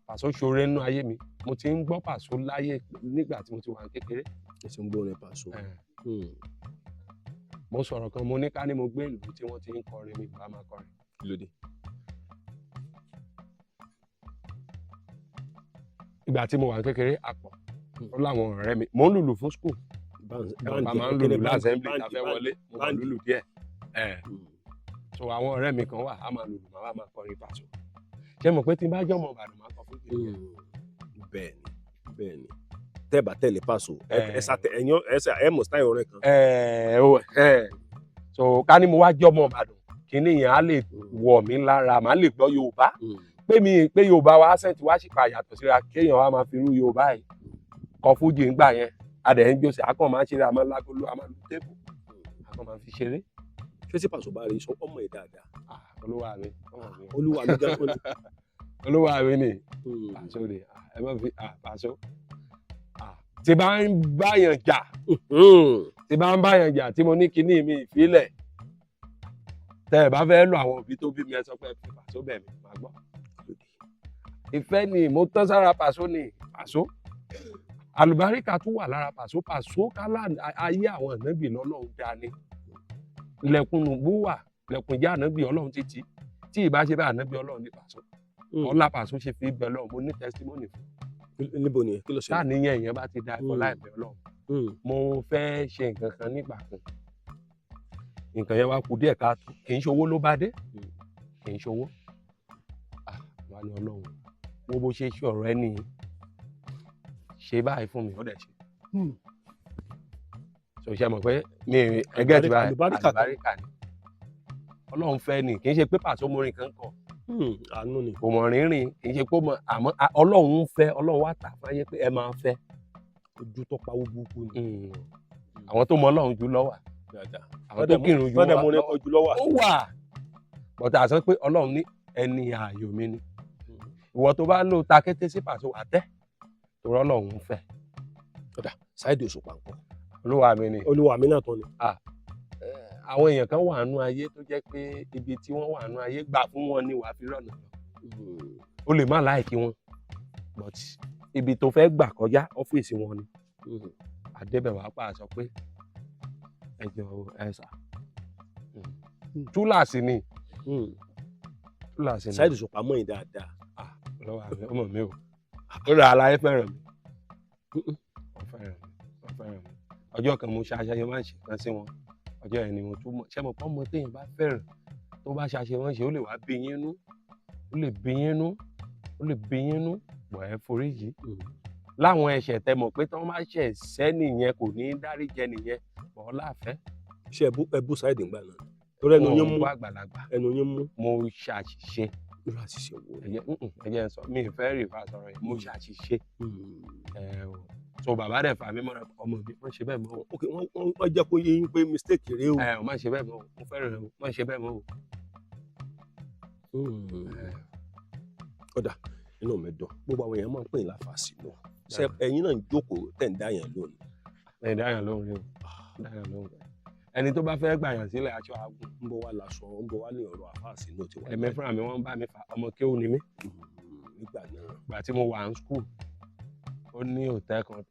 Paso ṣoore nínú ayé mi mo ti ń gbọ́ Paso láyé nígbà tí mo ti wà ní kékeré. ẹ ti ń gbórin Paso. mo sọ̀rọ̀ kan mo ní ká ní mo gbé ìlú tí wọ́n ti ń kọrin mi bá máa kọrin. lóde. ìgbà tí mo wà ní kékeré àpọ̀ ó láwọn ọ̀rẹ́ mi mo ń lùlù fún school bá máa ń lùlù lásẹ̀mblì tá a fẹ́ wọlé mo máa ń lùlù díẹ̀ so àwọn ọ̀rẹ́ mi kan wà á máa lùlù máa kọrin Paso ṣé mo pé tí n bá jọ́ ọmọ Ìbàdàn máa kọ fún mi. bẹ́ẹ̀ ni tẹ́ bá tẹ̀lé Paso ẹ mọ̀ style orin kan. so ká ní mo wá jọ́ ọmọ Ìbàdàn kíní yẹn á lè wọ̀ mí lára màá lè gbọ́ Yorùbá pé Yorùbá wa accent wá sì pa yàtọ̀ síra kéèyàn wá máa fi irú Yorùbá yìí kọ fújì ńgbà yẹn adẹ̀ ń gbèsè akọ̀ máa ń ṣeré àmọ́ lágolo àmọ́ lu tébù akọ̀ máa ń fi ṣeré. ṣé tí Paso bá rí sọ ọmọ ẹ̀ dáadáa. olúwa mi gan tó ní. olúwa mi ni Paso ni ẹ má fi Paso tí bá ń báyàn jà tí mo ní kinní mi ìfilẹ̀ tẹ́ ẹ bá fẹ́ lọ àwọn òbí tó bí mi ẹ sọ pé ẹ fi Paso bẹ̀ mí máa gbọ́. ìfẹ́ ni mo tán sára Paso ni Paso àlùbáríkà tún wà lára Paso kálá ayé àwọn ànábì lọ́lọ́run dání ilẹ̀kùn nùbú wà ilẹ̀kùn ìjà ànábì ọlọ́run títí tí ìbá ṣe bá ànábì ọlọ́run ní Paso ọlá Paso ṣe fi bẹ lọ́run mo ní testimony fún. níbo ni kí ló ṣe. táàníyàn èèyàn bá ti da ẹ̀kọ́ láìpẹ́ ọlọ́run mo fẹ́ ṣe nǹkan kan nígbà kan nǹkan yẹn wá kù díẹ̀ káàtó kì í ṣowó ló bá dé kì í ṣowó wà ní ọlọ́run wo bó ṣe ṣe ọ̀rọ̀ ẹni ṣe báyìí fún mi ó dẹ̀ ṣe so ṣe mọ̀ pé mi ẹgẹ́ ti báyìí àlùbáríkà ni ọlọ́run fẹ́ ni kì í ṣe pé Paso morin kan kọ àánú ni kò mọ̀ rínrìn kì í ṣe pé àmọ́ ọlọ́run fẹ́ ọlọ́run wà tà fáyé pé ẹ máa fẹ́ ojú tó pawó burúkú ni. àwọn tó mọ ọlọ́run jù lọ wà àwọn tó kírun jù lọ wà ó wà bọ̀tà àṣọ pé ọlọ́run ní ẹni ààyò mi ni ìwọ tó bá lò ta kété sí Paso wà tẹ́ torí ọlọ́run fẹ́. Saheed Òṣùpá ńkọ́. olúwa mi náà tán ni. àwọn èèyàn kan wà nínú ayé tó jẹ́ pé ibi tí wọ́n wà nínú ayé gbà fún wọn ni wàá fi rọ̀nà lọ. o lè má láìkí wọn but ibi tó fẹ́ gbà kọjá ọ́fíìsì wọn ni. àdébẹ̀wá pa sọ pé ẹjọ́ ẹ̀sà túláàsì ni. Saheed Òṣùpá mọ̀ yín dáadáa. lọ́wọ́ àmì ọmọ mi ò ó rà aláyé fẹ́ràn mi wọ́n fẹ́ràn mi ọjọ́ kan mo ṣàṣàyẹ máa ń ṣe kan sí wọn ọjọ́ yẹn ni mo tún mọ̀ ṣé mo pọ́n mọ téèyàn bá fẹ́ràn tó bá ṣàṣẹ wọ́n ṣe ó lè wá bí yín nú ó lè bí yín nú bọ̀ ẹ́ foríjì láwọn ẹ̀ṣẹ̀ tẹ mọ̀ pé tí wọ́n bá ṣẹ̀ sẹ́ nìyẹn kò ní dáríjẹ nìyẹn bọ̀ ọ́ láàfẹ́ ṣe ẹbú sáìdì ńgbà náà torí ẹnu yín mú Mo àgbàlagbà ẹnu yín mú mo ṣàṣìṣe irú àṣìṣe wo. ẹ jẹ́ n sọ mi ì fẹ́ rí ìfà sọ̀rọ̀ yìí mo ṣàṣìṣe so bàbá dẹ̀ fà mí mọ́ra ọmọ mi wọ́n ṣe bẹ́ẹ̀ mọ́ o. ok wọ́n jẹ́ kó yé yín pé mistake rèé o. Ọ má ṣe bẹ́ẹ̀ mọ́ o mo fẹ́ràn rẹ o má ṣe bẹ́ẹ̀ mọ́ o. Kódà inú mi dùn gbogbo àwọn èèyàn máa ń pè ní láfàásì náà ṣe ẹ̀yin náà ń jókòó tẹ̀ ń dá yẹn lónìí. ẹ dáyàn lóhùn rí o dáyàn lóhùn rẹ ẹni tó bá fẹ́ gbàyàn sílẹ̀ aṣọ àgùn. ń bọ̀ wá láṣọ ń bọ̀ wá ní ọ̀rọ̀ àfàásì náà ti wá. ẹ̀mí fúnra mi wọ́n bá mi fà ọmọ kéwù ni mí. nígbà náà. ìgbà tí mo wà ní skul ó ní òtẹ́ kan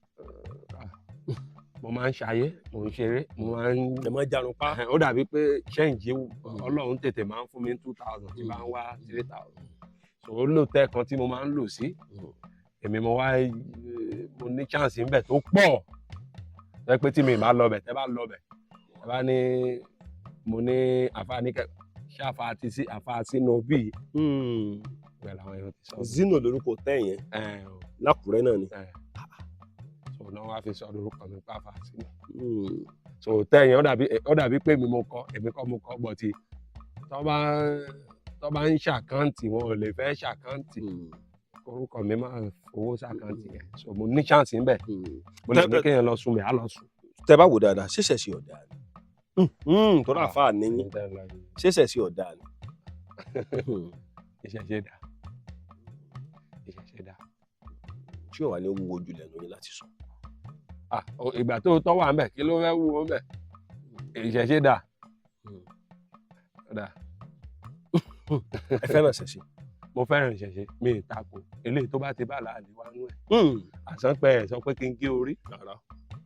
mo máa ń ṣayé mo ń ṣeré mo máa ń. ẹ máa jarun pa. ó dàbí pé ṣẹ́ǹjì ọlọ́run tètè máa ń fún mi 2000 tí bá ń wá 3000 so ó lóòótẹ́ kan tí mo máa ń lò sí èmi mo wá mo ní chance ńbẹ tó pọ̀ ẹ pé tí mi bá lọ bẹ̀ tẹ́ bá lọ bẹ̀ ẹ bá ní mo ní àfáàníkẹ ṣé àfáà sínú bíi bẹ́ẹ̀ làwọn èèyàn ti sọ. Zino lórúkọ tẹ́ yẹn lákùrẹ́ náà ni. so náà wá fi sọ lórúkọ mi pàfà sínú. so tẹ́ yẹn ó dàbí pé èmi kọ́ mo kọ́ bọ̀ tí tó bá ń ṣàkáǹtì wọn ò lè fẹ́ ṣàkáǹtì orúkọ mi máa fowó ṣàkáǹtì yẹn so mo ní chance ńbẹ mo lè ní kéèyàn lọ sùn mi á lọ sùn. tẹ́ bá wò dáadáa ṣẹ̀ṣẹ̀ sí ọ̀dà ni tó rà fáà níyìn ṣẹ̀ṣẹ̀ sí ọ̀dà ni. ìṣẹ̀ṣe dà tí ò wà ní wúwo jù lẹ́nu yín láti sọ. ìgbà tó tọ́ wà ńbẹ̀ kí ló fẹ́ wúwo ńbẹ̀ ìṣẹ̀ṣe dà. ẹ fẹ́ràn ṣẹ̀ṣe. mo fẹ́ràn ìṣẹ̀ṣe mi ì tako eléyìí tó bá ti bá láàlì wá nú ẹ̀. àsánpẹ́ ẹ̀ sọ pé kí n gé orí. rárá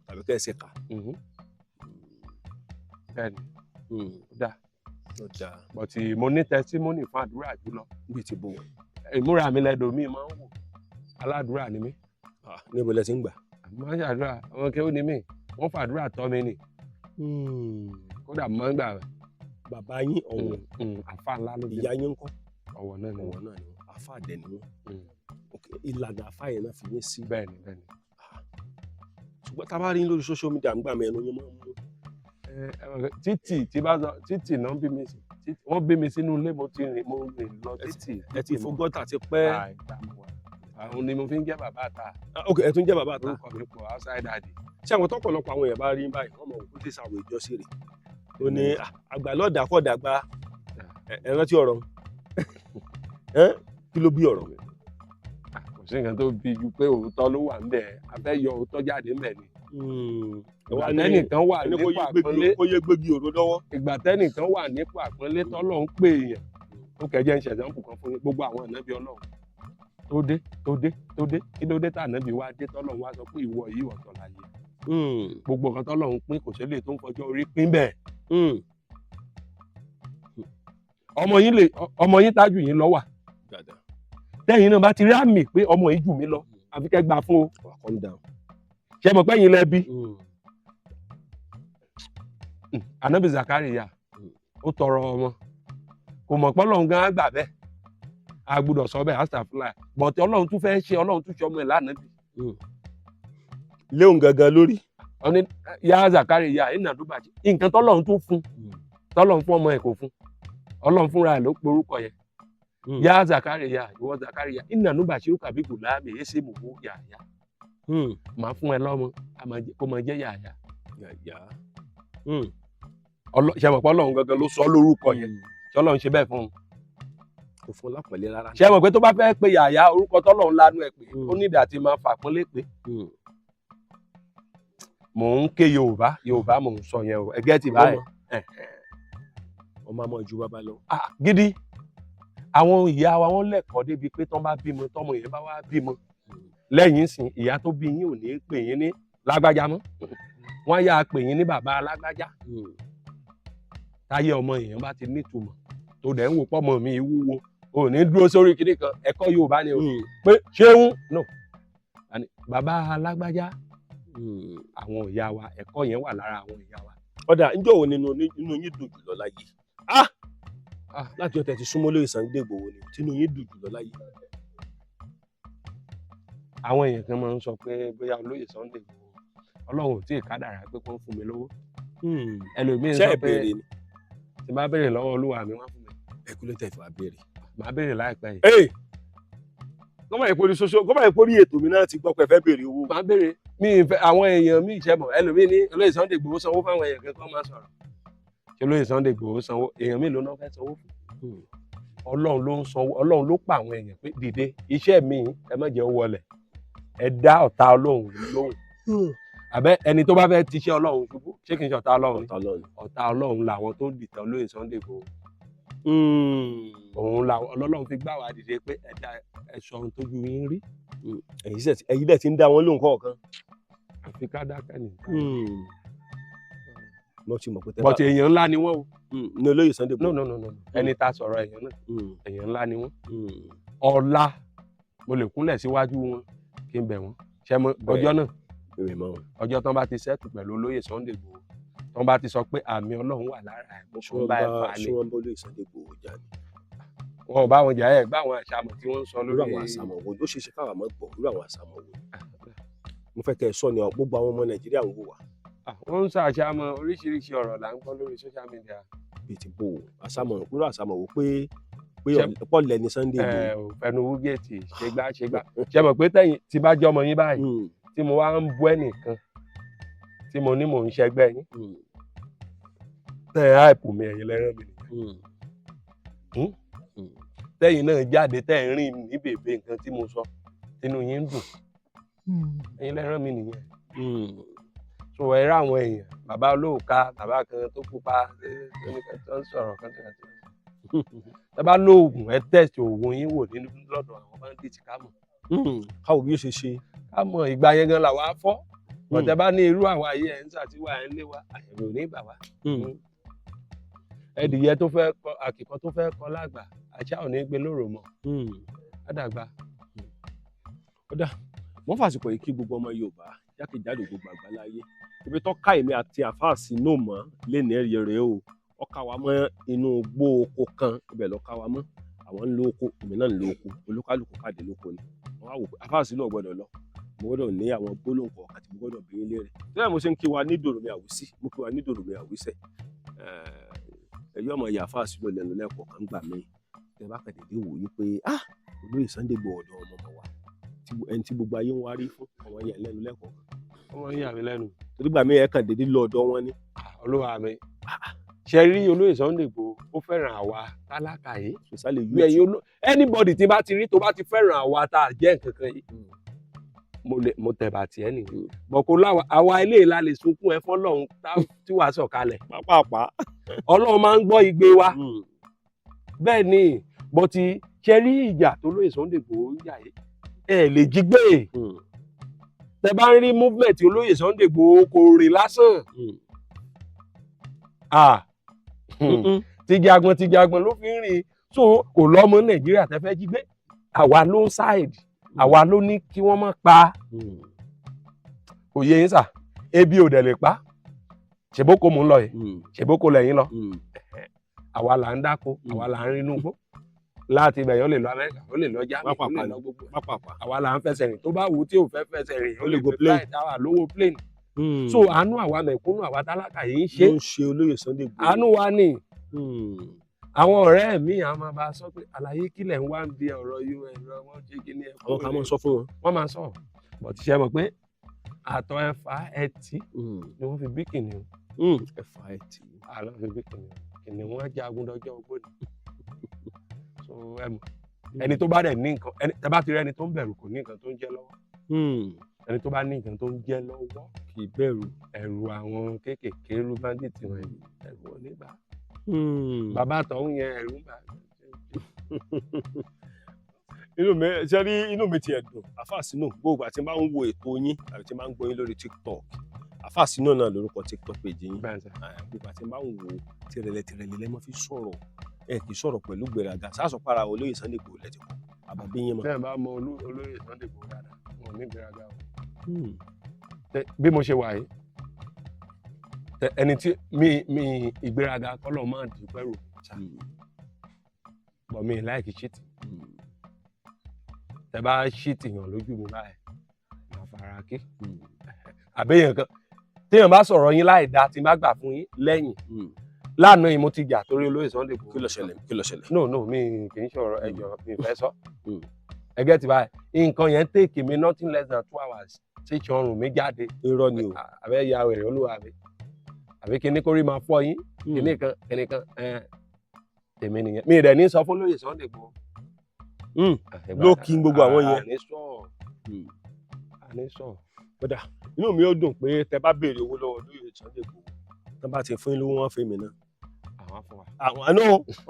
tàbí kẹ́ ẹ ṣe kà. bẹ́ẹ̀ni dá ó dáa. bọ̀tì mo ní tẹsímọ́nì fún àdúrà jùlọ. bí ti bò wọ́n. ìmúra mi lẹ́dọ̀ mi máa ń wò aládùúrà ni mí. níbo lẹ ti ń gbà. àmọ́ ṣàdúrà àwọn kéwù ni mí wọ́n fàdúrà tọ́ mi nì. kódà mo máa ń gbà rẹ̀. bàbá yín ọ̀wọ̀ àfa ńlá ló bí. ìyá yín ńkọ́. ọ̀wọ̀ náà ni ọ̀wọ̀ náà ni àfa àdẹ ni wọ́n. ìlànà àfa yẹn náà fi yín sí. bẹ́ẹ̀ni bẹ́ẹ̀ni. ṣùgbọ́n tá a bá rí lórí social media ń gbà mí ẹnu yín máa ń mú. títì náà bí mi sí wọ́n bí mi sínú ilé mo rìn lọ títì. ẹ ti fún gọ́tà ti pẹ́. àwọn ni mo fi ń jẹ́ bàbá àta. ok ẹ tún jẹ́ bàbá àta. orúkọ mi pọ̀ outside daddy. ṣé àwọn tọ́pọ̀lọpọ̀ àwọn èèyàn bá rí báyìí wọ́n mọ̀ òkú tí sàwọ̀ ìjọsí rẹ̀ tó ní àgbà lọ́ọ̀dà kọ́ dàgbà ẹ rántí ọ̀rọ̀ kí ló bí ọ̀rọ̀ mi. kò sí nǹkan tó bí ju pé òótọ́ ló wà ńbẹ̀ a fẹ́ yọ òótọ́ jáde ńbẹ̀ ni. ìgbà tẹ́nìkan wà nípò àpọ́nlé ó yẹ gbégi òdo lọ́wọ́. ìgbà tẹ́nìkan wà nípò àpọ́nlé tọ́lọ́ ń pè èèyàn ó kẹjẹ́ ń ṣẹ̀dánpù kan fún gbogbo àwọn ànábì ọlọ́run tó dé kí ló dé tá ànábì wá dé tọ́lọ́run wá sọ pé ìwọ yìí ọ̀tọ̀ láyé gbogbo nǹkan tọ́lọ́run pín kò ṣe lè tó ń fọjọ́ orí pín bẹ́ẹ̀. ọmọ yín tájù yín lọ wà tẹ́yìn náà bá ti rí àmì pé ọmọ yìí jù mí lọ àfi kẹ́ gbà fún o ṣe mọ̀ pé yín lẹ́bi. ànábì Zakariya ó tọrọ ọmọ kò mọ̀ pé ọlọ́run gan-an gbà bẹ́ẹ̀ a gbọ́dọ̀ sọ bẹ́ẹ̀ astafurlah bọ̀tí ọlọ́run tún fẹ́ ṣe ọlọ́run tún ṣe ọmọ ẹ̀ lánàbì. léun gangan lórí. ọ̀ní yá Zakariya ìnàdúbàjẹ́ nǹkan tọ́lọ́run tún fún tọ́lọ́run fún ọmọ ẹ̀ kò fún ọlọ́run fúnra ẹ̀ ló porúkọ yẹn yá Zakariya ìwọ Zakariya ìnàdúbàjẹ́ kàbí gùlámì èsì mùmú yàyà màá fún ẹ lọ́mọ kó máa jẹ́ yàyà. ṣe mọ̀ pé ọlọ́run gangan ló sọ lórúkọ yẹn ṣé ọlọ́run ṣe bẹ́ẹ̀ fún un. kò fún lápẹ̀lẹ́ rárá. ṣe mọ̀ pé tó bá fẹ́ pe yàyà orúkọ tọ́lọ́run lánú ẹ̀ pé ó nídìí àti máa fàpọ́nlé pé. mò ń ké yorùbá mò ń sọ yẹn o ẹgẹ́ ti báyìí. ọmọ àmọ́ ju bàbá lọ. gidi àwọn ìyá wa wọ́n lẹ́kọ̀ọ́ débi pé tán bá bímọ tọmọ yẹn bá wá bímọ lẹ́yìn sìn ìyá tó bí yín ò ní pè yín ní lágbájá mọ́ wọ́n yá pè yín ní bàbá lágbájá táyé ọmọ èèyàn bá ti nítumọ̀ tó dẹ̀ ń wò pọ́mọ mi wúwo ò ní dúró sórí kinní kan ẹ̀kọ́ Yorùbá ni o pé ṣéun no bàbá lágbájá àwọn ìyá wa ẹ̀kọ́ yẹn wà lára àwọn ìyá wa. ọ̀dà ǹjọ́ wo nínú yín dùn jùlọ láyé láti ọ̀tẹ̀ ti súnmọ́ lóye Sunday Igboho ni tínú yín dùn jùlọ láyé. àwọn èèyàn kan máa ń sọ pé bóyá olóyè Sunday Igboho Ọlọ́run ò tí ì kádàrá pé kó ń fún mi lówó ẹlòmíín ṣé sọ ẹ pé béèrè ni tí n bá béèrè lọ́wọ́ olúwa mi wọ́n fún mi ẹ kú ló tẹ̀ fún wa béèrè. màá béèrè láìpẹ́ yìí. ee gọ́mọ̀ ìpòrí ètò mi náà ti gbọ́ pé ẹ fẹ́ béèrè owó. màá béèrè mi ìfẹ́ àwọn èèyàn mi ìṣẹ́mọ̀ ẹlòmíín ní olóyè Sunday Igboho sanwó fáwọn èèyàn kankan máa sọ̀rọ̀ ṣé olóyè Sunday Igboho sanwó èèyàn mi ló náà fẹ́ sanwó fún ọlọ́run ló ń sanwó ọlọ́run ló pa àwọn èèyàn pé dìde iṣẹ́ mi ẹ má jẹ́ ó wọlẹ̀ ẹ dá ọ̀tá ọlọ́run lóhùn àbẹ́ ẹni tó bá fẹ́ tiṣẹ́ ọlọ́run ṣubú ṣé kì í ṣe ọ̀tá ọlọ́run ọ̀tá ọlọ́run làwọn tó dìtẹ̀ olóyè Sunday Igboho òun làwọn ọlọ́run fi gbà wá dìde pé ẹ̀dá ẹ̀ṣọ́ ohun tójú yín rí ẹ̀yin dẹ̀ ti ń dá wọn lóhùn kọ̀ọ̀kan. àfi ká dákẹ́ ni. mo ti mọ̀ pé tẹ́ bá bọ̀tì èèyàn ńlá ni wọ́n o. ní olóyè Sunday Igboho. no ẹni tá a sọ̀rọ̀ èèyàn náà èèyàn ńlá ni wọ́n. ọ̀la mo lè kúnlẹ̀ síwájú wọn kí n bẹ̀ wọ́n ṣe mọ ọjọ́ náà ọjọ́ tán bá ti sẹ́tù pẹ̀lú olóyè Sunday Igboho tán bá ti sọ pé àmì ọlọ́run wà lára ẹ̀ mo kàn bá ẹ̀ fà á lé. ṣé wọ́n bá olóyè Sunday Igboho jà ní. wọn ò bá wọn jà ẹ̀ gbá àwọn àṣàmọ̀ tí wọ́n ń sọ lórí àwọn àṣàmọ̀ wo ó ṣe ṣe káwà mọ́ gbọ̀ lórí àwọn àṣàmọ̀ wo. mo fẹ́ kẹ́ ẹ sọ ni gbogbo àwọn ọmọ Nàìjíríà ń wò wá. wọ́n ń ṣàṣàmọ̀ oríṣiríṣi ọ̀rọ̀ là ń gbọ́ lórí social media. bíi ti bò àṣàmọ̀ lórí àṣàmọ̀ wo pé pọ́ọ̀lẹ̀ ni Sunday Igboho. fẹnu wúgẹ́ẹ̀tì ṣègbà ṣe mọ̀ pé tẹ̀yìn tí bá jẹ́ ọmọ yín báyìí tí mo wá ń bú ẹnìkan tí mo ní mò ń ṣẹgbẹ́ yín tẹ̀ ẹ́ àìpù mi ẹ̀yin lẹ́rán mi nìyẹn tẹ̀yìn náà jáde tẹ̀ ń rìn ní bèbè nǹkan tí mo sọ tínú yín ń dùn ẹ̀yin lẹ́rán mi nìyẹn so ẹ rá àwọn èèyàn bàbá olóòka bàbá kan tó pupa tó ń sọ̀rọ̀ kan tẹ́ bá lóògùn ẹ tẹ̀sí oògùn yín wò nínú lọ́dọ̀ àwọn bandits ká mọ̀ káwọ bí ó ṣe ṣe. ká mọ̀ ìgbà yẹn gan làwa fọ́ ọ̀tẹ̀ bá ní irú àwa yìí ẹ̀ ń ṣàtiwá ẹ̀ ń lé wa àyẹ̀wò ní ìgbà wa. ẹdìyẹ tó fẹ́ kọ àkìkọ tó fẹ́ kọ lágbà àṣà ò ní gbé lóró mọ́ àdàgbà. kódà wọ́n fàsìkò yìí kí gbogbo ọmọ Yorùbá jákèjádò gbogbo àgbáláyé ibi tó ká èmi àti àfáà sínú mọ́ lẹ́nu ẹ̀rí rẹ̀ o ọkà wa mọ́ inú igbó oko kan ibẹ̀ lọ́ka wa mọ́ àwọn ń lo oko èmi náà ń lo oko olúkálùkù pàdé lóko ni wọ́n á wò pé àfáà sínú ọ̀gbọ́dọ̀ lọ mo gbọ́dọ̀ ní àwọn gbólóhùn kọ̀ọ̀kan tí mo gbọ́dọ̀ bí ilé rẹ̀ bẹ́ẹ̀ mo ṣe ń kí wa ní Dòròmí Àwísí mo kí wa ní Dòròmí Àwísẹ̀ ẹ̀yọ́ ọmọ ìyá àfáà sínú lẹ́nu lẹ́kọ̀ọ̀kan gbà mí tẹ bá kàdédé wò yí pé olóyè Sunday Igboho ọ̀dọ̀ ọmọ wa ẹni tí gbogbo ayé ń wárí fún ọmọ yẹn lẹ́nu lẹ́kọ̀ọ̀kan. ọmọ yín àmì lẹ́nu. torí gbà mí ẹ̀ kàn dédé lọ ọ̀dọ̀ wọn ni. olúwa mi ṣe rí olóyè Sunday Igboho ó fẹ́ràn àwa tálákà yìí. sòsálẹ̀ bí ẹ̀yin anybody tí bá ti rí tó bá ti fẹ́ràn àwa tá a jẹ́ nǹkan kan yìí mo tẹ̀bà tiẹ̀ nìyẹn. bọ̀kú àwa eléyìí la lè sunkún ẹ fọ́lọ́run tí wàá sọ̀kalẹ̀. pápá. ọlọ́run máa ń gbọ́ igbe wa. bẹ́ẹ̀ ni bọ́tí ṣe rí ìjà tó lóyè Sunday Igboho ń jà yìí ẹ lè jí gbé. tẹ bá ń rí movement olóyè Sunday Igboho kò rìn lásán. tìjàgbọ̀n ló fi ń rìn so kò lọ́mọ Nàìjíríà tẹ́ fẹ́ jí gbé àwa ló ń ṣáìdì àwa ló ní kí wọ́n má pa òye yín sà ebi ò dẹ̀ lè pa ṣèbókò mò ń lọ yìí ṣèbókò lẹ́yìn lọ àwa là ń dáko àwa là ń rí inú gbó láti ibẹ̀ yẹn ó lè lọ Amẹ́ríkà ó lè lọ Germany ó lè lọ gbogbo àwa là ń fẹsẹ̀ rìn tó bá wù ú tí ò fẹ́ fẹsẹ̀ rìn ó lè gbé plane táwa lówó plane so àánú àwa mẹ̀kúnnù àwa tálákà yìí ń ṣe olóyè Sunday Igboho àánú wa ni àwọn ọ̀rẹ́ mi àwọn máa bá a sọ pé àlàyé kílẹ̀ ń wá ń bi ọ̀rọ̀ un ẹ̀rọ wọn ṣe kí ni ẹ̀kọ́ àwọn kan máa sọ fún wọn. wọ́n máa sọ bọ̀ ti ṣe mọ̀ pé àtọ̀ ẹ̀fà ẹtì ni wọ́n fi bí kìnìún. ẹ̀fà ẹtì. àlọ́ fi bí kìnìún kìnìún wọn jagun lọ́jọ́ ogbó ni. so ẹni tó bá dẹ̀ ní nǹkan tẹ́ bá ti rí ẹni tó ń bẹ̀rù kò ní nǹkan tó ń jẹ lọ́wọ́. ẹni tó bá ní nǹkan tó ń jẹ lọ́wọ́ kì í bẹ̀rù. ẹ̀rù àwọn kéékèèké rú bandit wọn ẹ̀rù ò ní bá bàbá àtọ̀hún yẹn ẹ̀rù ń bà. inú mi ti ẹ̀dùn àfáà sínú gbogbo àti máa ń wo ètò yín àbí tí máa ń gbọ́ yín lórí TikTok àfáà sínú náà lórúkọ TikTok page yín gbogbo àti máa ń wo tìrẹ̀lẹ̀ lẹ́mọ́ fi sọ̀rọ̀ ẹ kì í sọ̀rọ̀ pẹ̀lú gbéraga sáàsọ̀ para olóyè Sunday Igboho lẹ́tì kọ́ àbàbí yín mọ́. bẹ́ẹ̀ bá mọ olóyè Sunday Igboho dáadáa wọn ò ní gbéraga o. bí mo ṣe wà yìí ẹni tí mi ìgbéraga kọ́lọ̀ máa dùpẹ́ rò bọ̀ mi láìkí ṣíìtì tẹ bá ṣíìtì yàn lójú mi báyìí máa fara kí àbẹ́yàn kan téèyàn bá sọ̀rọ̀ yín láì dáa tí n bá gbà fún yín lẹ́yìn lánàá yìí mo ti jà torí olóyè Sunday Igboho. kí ló ṣẹlẹ̀. no mi kì í ṣọ̀rọ̀ ẹjọ́ mi fẹ́ sọ. ẹgẹ́ ti báyìí nǹkan yẹn take me nothing less than 2 hours ṣé tí ọrùn mi jáde. irọ́ ni o. àbẹ́ ya wèrè olúwa mi àbí kíní kórìí máa fọ́ yín kíní kan tèmi nìyẹn mi rẹ̀ ní sọ fún olóyè Sunday Igboho. ló kí gbogbo àwọn yẹn. àní sọ. kódà inú mi ó dùn pé tẹ bá béèrè owó lọ́wọ́ olóyè Sunday Igboho tán bá ti fún yín lówó wọn fún mi náà. àwọn àná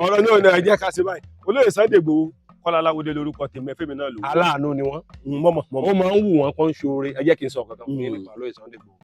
ọ̀rọ̀ náà ní ẹjẹ́ ká ṣe báyìí olóyè Sunday Igboho Kọ́lá Aláwọ̀dé lórúkọ tèmi ẹ̀fẹ́ mi náà lò. aláàánú ni wọ́n. mọ́mọ́. ó máa ń wù wọ́n kó ń ṣoore ẹ jẹ́ kí n sọ kankan fún yín nípa olóyè Sunday Igboho.